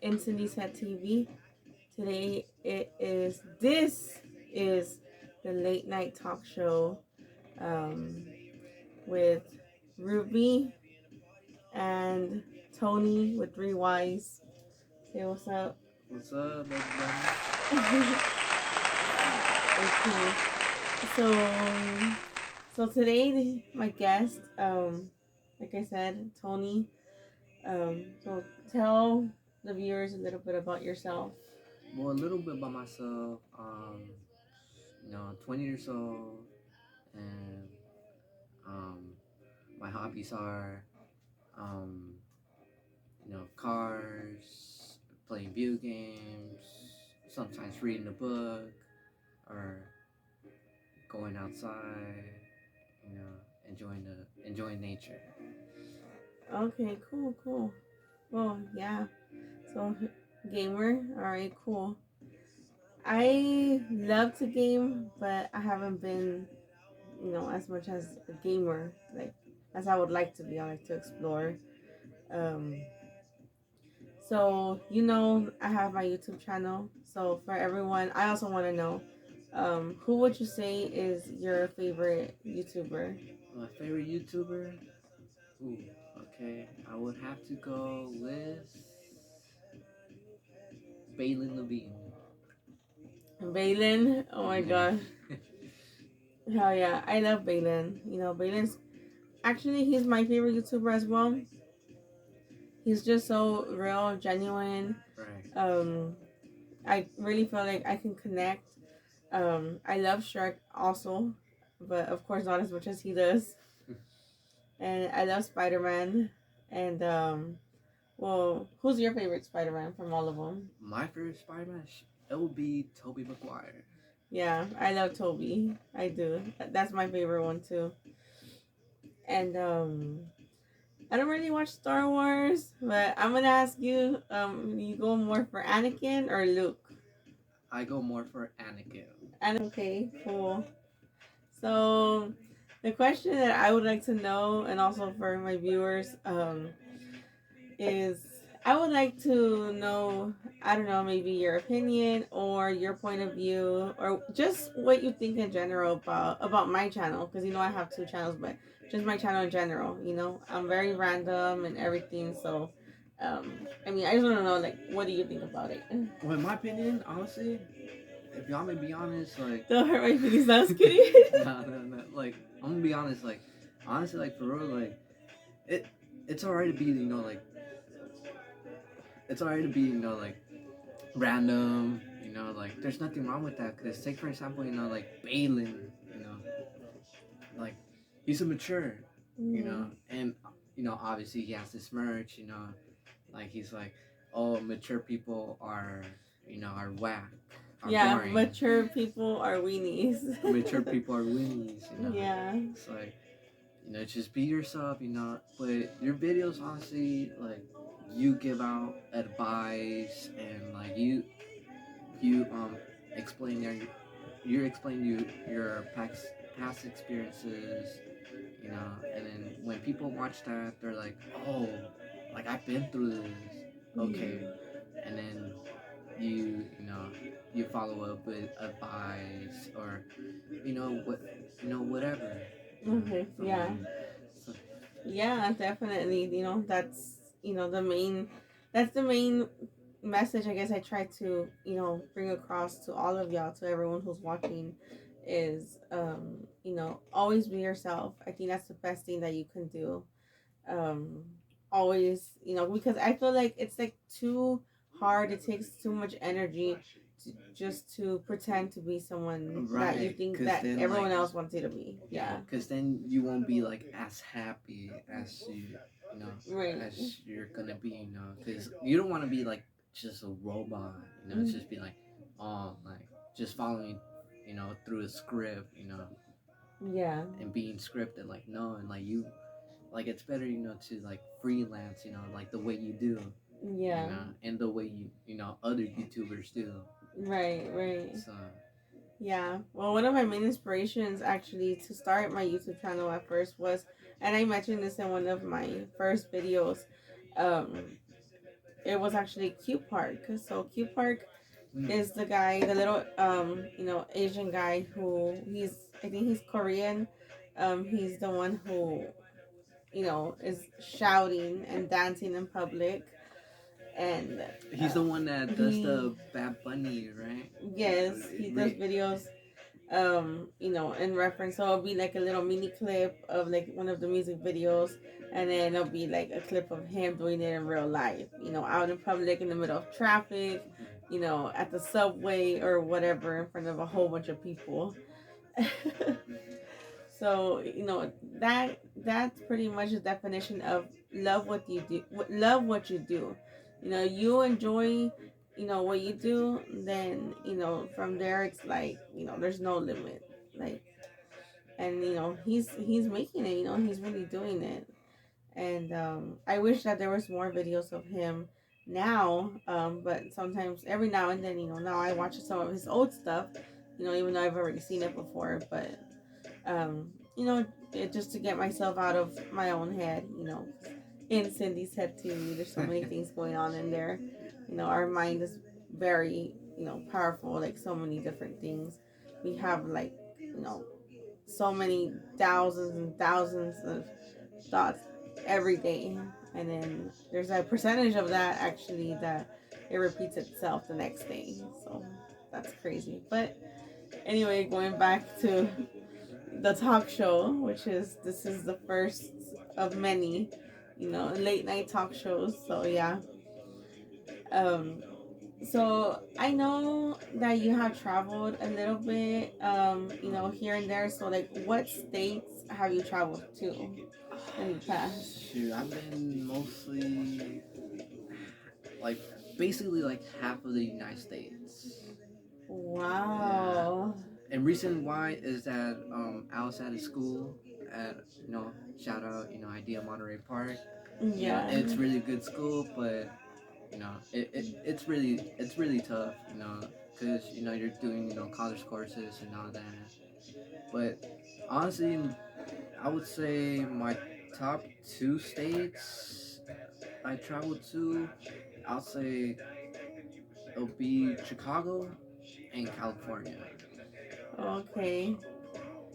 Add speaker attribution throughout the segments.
Speaker 1: InCindyshead TV. Today this is the late night talk show um, with Ruby and Tony with three Y's. Say what's up.
Speaker 2: What's up, everybody?
Speaker 1: Okay. So today my guest, like I said, Tony. So tell the viewers a little bit about yourself.
Speaker 2: Well, a little bit about myself. 20 years old, and um, my hobbies are, um, cars, playing video games, sometimes reading a book, or going outside. You know, enjoying nature.
Speaker 1: Okay, cool. Well, yeah. So gamer, all right, cool. I love to game, but I haven't been, as much as a gamer, like as I would like to be. I like to explore. Um, so I have my YouTube channel. So for everyone, I also want to know, who would you say is your favorite YouTuber?
Speaker 2: My favorite YouTuber? Ooh, okay. I would have to go with Balin Levine.
Speaker 1: Balin. Oh my
Speaker 2: Yeah.
Speaker 1: god. Hell yeah, I love Balin. Balin's actually he's my favorite YouTuber as well. He's just so real, genuine.
Speaker 2: Right.
Speaker 1: I really feel like I can connect. I love Shrek also, but of course not as much as he does. And I love Spider Man. And well, who's your favorite Spider Man from all of them?
Speaker 2: My favorite Spider-Man, it would be Tobey Maguire.
Speaker 1: Yeah, I love Toby. I do. That's my favorite one too. And I don't really watch Star Wars, but I'm gonna ask you. You go more for Anakin or Luke?
Speaker 2: I go more for Anakin.
Speaker 1: Okay, cool. So, the question that I would like to know, and also for my viewers, is I would like to know, I don't know, maybe your opinion or your point of view, or just what you think in general about my channel, because I have two channels, but just my channel in general. I'm very random and everything, so I just want to know, like, what do you think about it?
Speaker 2: Well, in my opinion, honestly, if y'all may be honest, like,
Speaker 1: Don't hurt my feelings. I was kidding.
Speaker 2: no. Like, I'm gonna be honest, like, honestly, like, for real, like, it, it's alright to be, it's alright to be, like, random, like, there's nothing wrong with that. Cause take for example, like, Balin, like, he's a mature, and obviously he has this merch, like he's like, oh, mature people are, are whack, are
Speaker 1: Yeah,
Speaker 2: boring.
Speaker 1: mature people are weenies.
Speaker 2: Mature people are weenies,
Speaker 1: Yeah.
Speaker 2: It's like, just be yourself, But your videos, honestly, like, you give out advice, and like you explain you explain your past experiences, and then when people watch that, they're like, oh, like, I've been through this, okay, and then you follow up with advice, or whatever,
Speaker 1: Okay. Yeah.
Speaker 2: so,
Speaker 1: Yeah. Definitely. That's the main message. I guess I try to bring across to all of y'all, to everyone who's watching, is always be yourself. I think that's the best thing that you can do. Um, always, because I feel like it's like too hard. It takes too much energy just to pretend to be someone that you
Speaker 2: right,
Speaker 1: think
Speaker 2: because
Speaker 1: that
Speaker 2: then,
Speaker 1: everyone
Speaker 2: like,
Speaker 1: else wants you to be. Yeah.
Speaker 2: because then you won't be like as happy as
Speaker 1: Right.
Speaker 2: as you're gonna be, because you don't want to be like just a robot, it's just be like, oh, like, just following, through a script,
Speaker 1: Yeah.
Speaker 2: and being scripted, like, no, and like, you, like, it's better, to like freelance, like the way you do,
Speaker 1: Yeah.
Speaker 2: and the way other YouTubers do,
Speaker 1: Right.
Speaker 2: so.
Speaker 1: Yeah. Well, one of my main inspirations actually to start my YouTube channel at first was, and I mentioned this in one of my first videos, um, it was actually Q Park. So Q Park
Speaker 2: Mm.
Speaker 1: is the guy, the little Asian guy who I think he's Korean. He's the one who is shouting and dancing in public, and
Speaker 2: He's the one that does
Speaker 1: he
Speaker 2: the Bad Bunny, right?
Speaker 1: yes, he does videos in reference. So it'll be like a little mini clip of like one of the music videos, and then it'll be like a clip of him doing it in real life, out in public in the middle of traffic, at the subway or whatever in front of a whole bunch of people. So that's pretty much the definition of love what you do. Love what you do. You enjoy, what you do. Then from there it's like there's no limit. Like, and he's making it. He's really doing it. And I wish that there was more videos of him now. But sometimes every now and then, now I watch some of his old stuff. Even though I've already seen it before, but um, just to get myself out of my own head, in Cindy's head TV, there's so many things going on in there. Our mind is very, powerful, like so many different things. We have like, so many thousands and thousands of thoughts every day. And then there's a percentage of that actually that it repeats itself the next day. So that's crazy. But anyway, going back to the talk show, this is the first of many, late night talk shows. So yeah. Um so I know that you have traveled a little bit, here and there. So like what states have you traveled to in the past?
Speaker 2: Shoot, I've been mostly like basically like half of the United States.
Speaker 1: Wow.
Speaker 2: And reason why is that I was at a school at shout out Idea Monterey Park.
Speaker 1: Yeah.
Speaker 2: It's really good school, but it's really tough, because you're doing college courses and all that. But honestly, I would say my top two states I traveled to, I'll say it'll be Chicago and California.
Speaker 1: Okay.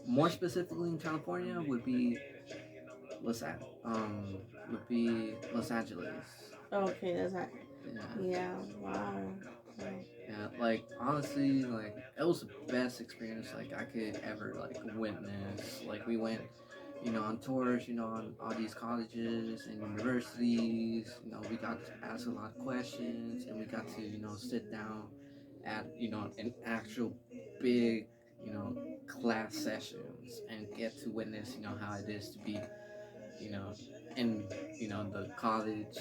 Speaker 2: More specifically in California would be Los An- um would be Los Angeles.
Speaker 1: Okay, that's right.
Speaker 2: Yeah.
Speaker 1: Yeah. Wow.
Speaker 2: Yeah, like honestly, like it was the best experience like I could ever like witness. Like we went, on tours, on all these colleges and universities. We got to ask a lot of questions, and we got to sit down at an actual big class sessions and get to witness how it is to be in the college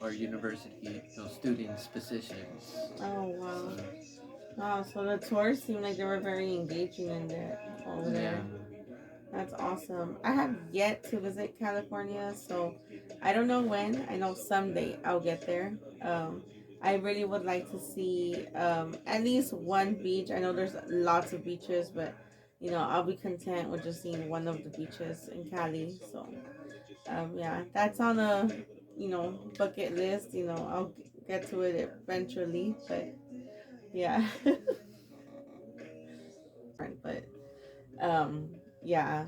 Speaker 2: or university students positions.
Speaker 1: Oh wow.
Speaker 2: So
Speaker 1: Wow, so the tours seem like they were very engaging in there over
Speaker 2: yeah.
Speaker 1: there. That's awesome. I have yet to visit California, so I don't know when. I know someday I'll get there. Um, I really would like to see at least one beach. I know there's lots of beaches, but I'll be content with just seeing one of the beaches in Cali. So yeah, that's on a bucket list. I'll get to it eventually, but yeah. But um yeah,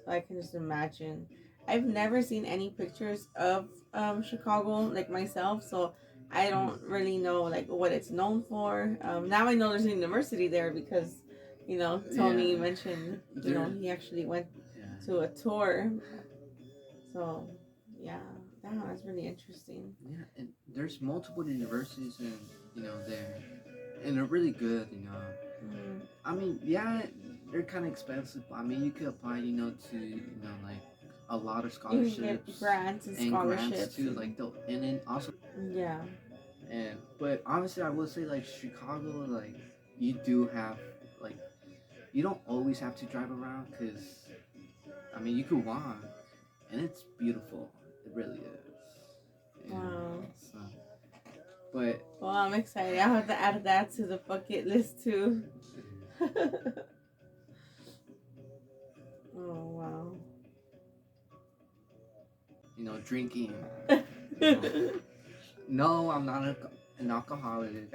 Speaker 1: so I can just imagine. I've never seen any pictures of Chicago like myself, so I don't really know like what it's known for. Now I know there's a university there because Tony mentioned he actually went to a tour. So yeah, that's really interesting.
Speaker 2: Yeah, and there's multiple universities in there, and they're really good.
Speaker 1: Mm.
Speaker 2: I mean, yeah, they're kind of expensive, but I mean, you could apply, to like a lot of
Speaker 1: You can get
Speaker 2: scholarships
Speaker 1: grants and
Speaker 2: and grants
Speaker 1: scholarships.
Speaker 2: too, like and then also
Speaker 1: Yeah.
Speaker 2: but honestly, I would say like Chicago, like you do have like you don't always have to drive around because I mean you could walk, and it's beautiful. It really is. Yeah.
Speaker 1: Wow.
Speaker 2: So, but
Speaker 1: Well, I'm excited. I'll have to add that to the bucket list too. Oh wow.
Speaker 2: drinking. You know, no, I'm not an alcoholic.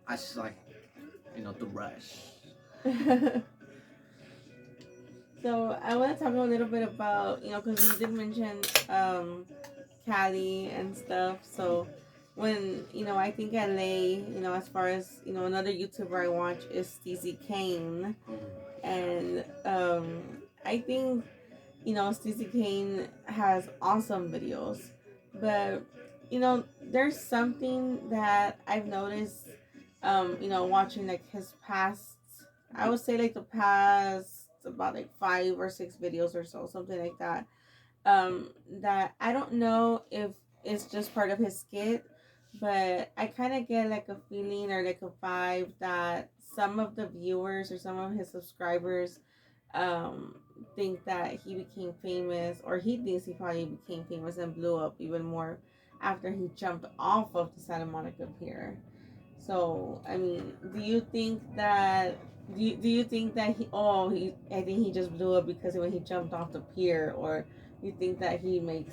Speaker 2: I just like, the rush.
Speaker 1: So I want to talk a little bit about, because you did mention Cali and stuff. So when, I think LA, as far as, another YouTuber I watch is Stacey Kane. And I think, Stacey Kane has awesome videos. But, there's something that I've noticed, watching like his past, I would say like the past about like 5 or 6 videos or so, something like that. That I don't know if it's just part of his skit, but I kind of get like a feeling or like a vibe that some of the viewers or some of his subscribers um think that he became famous, or he thinks he probably became famous and blew up even more after he jumped off of the Santa Monica Pier. So I mean, do you think that I think he just blew up because when he jumped off the pier, or you think that he makes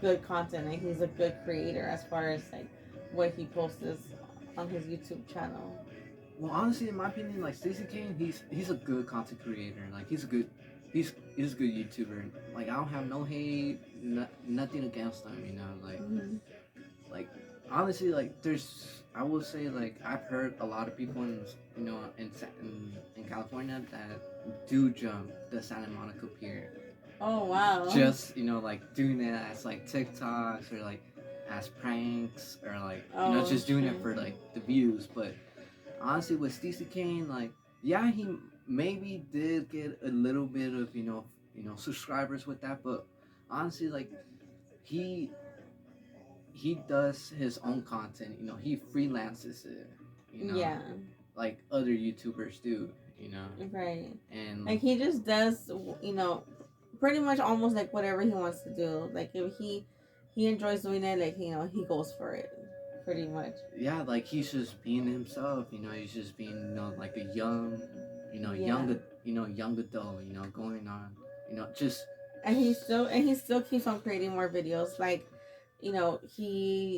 Speaker 1: good content and he's a good creator as far as like what he posts on his YouTube channel?
Speaker 2: Well, honestly, in my opinion, like Stacey Kane, he's a good content creator. Like he's a good YouTuber. Like I don't have no hate, nothing against him. Like honestly, like I will say, like I've heard a lot of people in California that do jump the Santa Monica Pier.
Speaker 1: Oh wow.
Speaker 2: Just like doing it as like TikToks, or like as pranks, or like just doing it for like the views. But honestly, with Stacey Kane, like yeah, he maybe did get a little bit of subscribers with that, but honestly, like he he does his own content. He freelances it.
Speaker 1: Yeah.
Speaker 2: Like other YouTubers do.
Speaker 1: Right.
Speaker 2: And
Speaker 1: like he just does, pretty much almost like whatever he wants to do. Like if he enjoys doing it, like he goes for it, pretty much.
Speaker 2: Yeah, like he's just being himself. He's just being like a young, young adult. Going on, just.
Speaker 1: And he still keeps on creating more videos. Like, he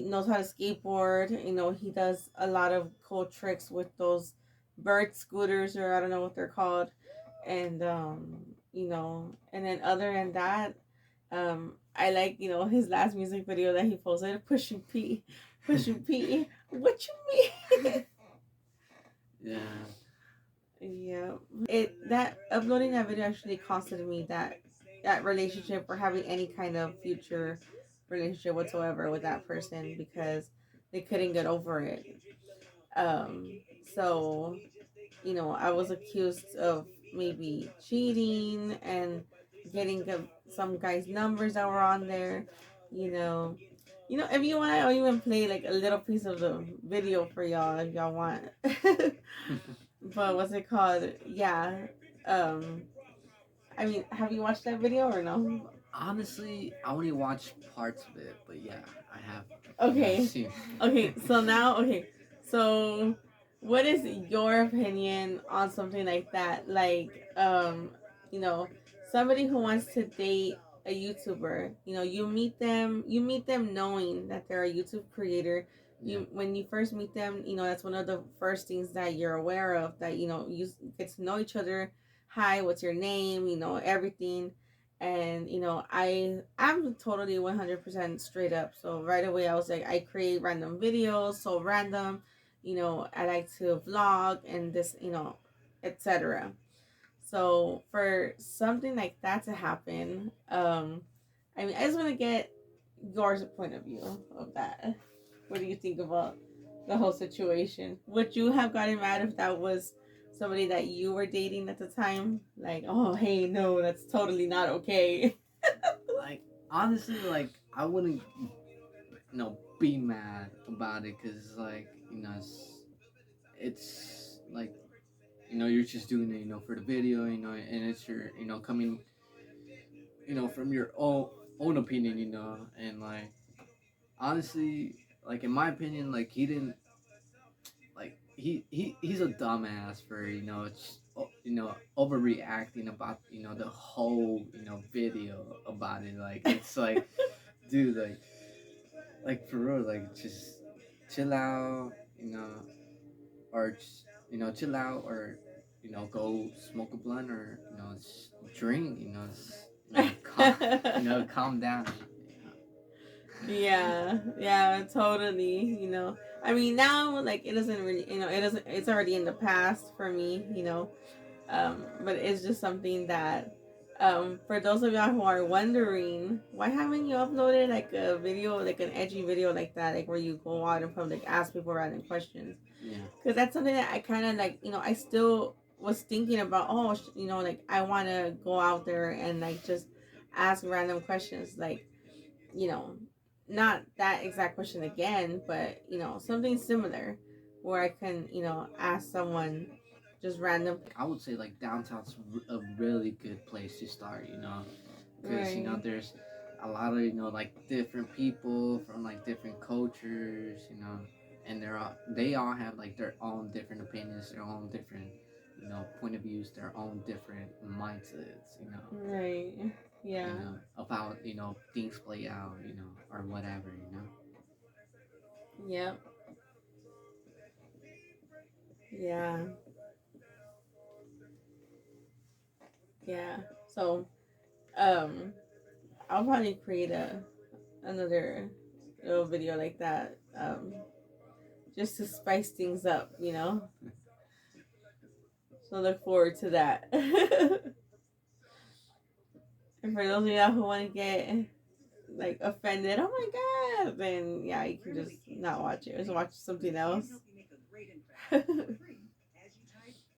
Speaker 1: knows how to skateboard. He does a lot of cool tricks with those bird scooters, or I don't know what they're called. And and then other than that, I like, his last music video that he posted, Pushing P. Pushing P. What you mean?
Speaker 2: Yeah.
Speaker 1: Yeah. That uploading that video actually costed me that relationship, or having any kind of future relationship whatsoever with that person, because they couldn't get over it. So I was accused of maybe cheating and getting some guy's numbers that were on there. You know, if you want, I'll even play like a little piece of the video for y'all if y'all want. But what's it called? Yeah. Um, I mean, have you watched that video or no?
Speaker 2: Honestly, I only watched parts of it, but yeah, I have.
Speaker 1: Okay.
Speaker 2: Seen.
Speaker 1: Okay. So now, okay. So, what is your opinion on something like that? Like, somebody who wants to date a YouTuber. You meet them knowing that they're a YouTube creator. When you first meet them, that's one of the first things that you're aware of. That you get to know each other. Hi, what's your name? Everything. And I'm totally 100% straight up. So right away I was like, I create random videos, so random. I like to vlog and this, etc. So for something like that to happen, I mean, I just want to get your point of view of that. What do you think about the whole situation? Would you have gotten mad if that was somebody that you were dating at the time? Like, oh, hey, no, that's totally not okay.
Speaker 2: Like honestly, like I wouldn't, be mad about it, because like it's like you're just doing it for the video, and it's your coming from your own opinion, and like honestly, like in my opinion, like he didn't, like he's a dumbass for overreacting about the whole video about it. Like it's like dude, like like for real, like just chill out, or chill out, or go smoke a blunt, or drink, calm down.
Speaker 1: Yeah, yeah, totally. I mean, now, like, it doesn't really, it doesn't, it's already in the past for me. But it's just something that, for those of y'all who are wondering, why haven't you uploaded like a video, like an edgy video like that, like where you go out in public, ask people random questions?
Speaker 2: Yeah.
Speaker 1: Because that's something that I kind of like, I still was thinking about, oh, like I want to go out there and like just ask random questions, like, you know, not that exact question again, but something similar where I can, ask someone just random.
Speaker 2: I would say like downtown's a really good place to start, because
Speaker 1: Right.
Speaker 2: there's a lot of like different people from like different cultures, and they all have like their own different opinions, their own different point of views, their own different mindsets,
Speaker 1: Right. Yeah.
Speaker 2: about things play out, or whatever,
Speaker 1: Yep. Yeah. Yeah. So, um, I'll probably create another little video like that, just to spice things up. So look forward to that. And for those of y'all who want to get like offended, oh my god, then yeah, you can just not watch it. Just watch something else.